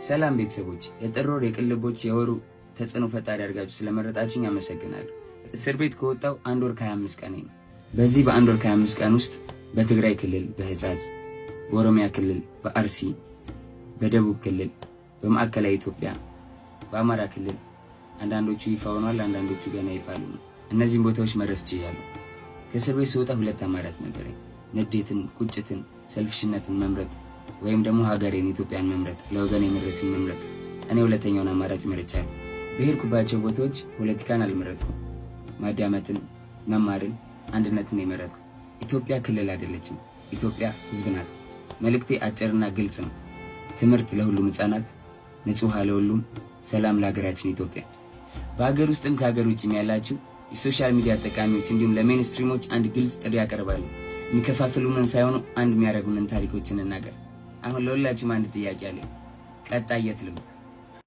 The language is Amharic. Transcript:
ሰላም ቤተሰቦች፣ የጥር ወር የቅልቦች የወሩ ተጽዕኖ ፈጣሪ አድርጋችሁ ስለመረጣችሁኝ አመሰግናለሁ። እስር ቤት ከወጣው 1 ወር ከ25 ቀን ነው። በዚህ በ1 ወር ከ25 ቀን ውስጥ በትግራይ ክልል በህጻጽ፣ በኦሮሚያ ክልል በአርሲ፣ በደቡብ ክልል፣ በማዕከላዊ ኢትዮጵያ፣ በአማራ ክልል አንዳንዶቹ ይፋ ሆኗል፣ አንዳንዶቹ ገና ይፋ አልሆኑም። እነዚህን ቦታዎች መድረስ ችያለሁ። ከእስር ቤት ስወጣ 2 አማራጭ ነበረኝ። ንዴትን፣ ቁጭትን፣ ሰልፍሽነትን መምረጥ ወይም ደግሞ ሀገሬን ኢትዮጵያን መምረጥ፣ ለወገኔ መድረስን መምረጥ። እኔ ሁለተኛውን አማራጭ መርጫለሁ። በሄድኩባቸው ቦታዎች ፖለቲካን አልመረጥኩም። ማዳመጥን፣ መማርን፣ አንድነትን የመረጥኩት። ኢትዮጵያ ክልል አይደለችም፣ ኢትዮጵያ ህዝብ ናት። መልእክቴ አጭርና ግልጽ ነው። ትምህርት ለሁሉም ህጻናት፣ ንጹህ ውሃ ለሁሉም፣ ሰላም ለሀገራችን ኢትዮጵያ። በሀገር ውስጥም ከሀገር ውጭም ያላችሁ የሶሻል ሚዲያ ተጠቃሚዎች እንዲሁም ለሜንስትሪሞች አንድ ግልጽ ጥሪ ያቀርባሉ። የሚከፋፍሉንን ሳይሆኑ አንድ የሚያደርጉንን ታሪኮችን እናገር። አሁን ለሁላችሁም አንድ ጥያቄ አለኝ። ቀጣይ የት ልምጣ?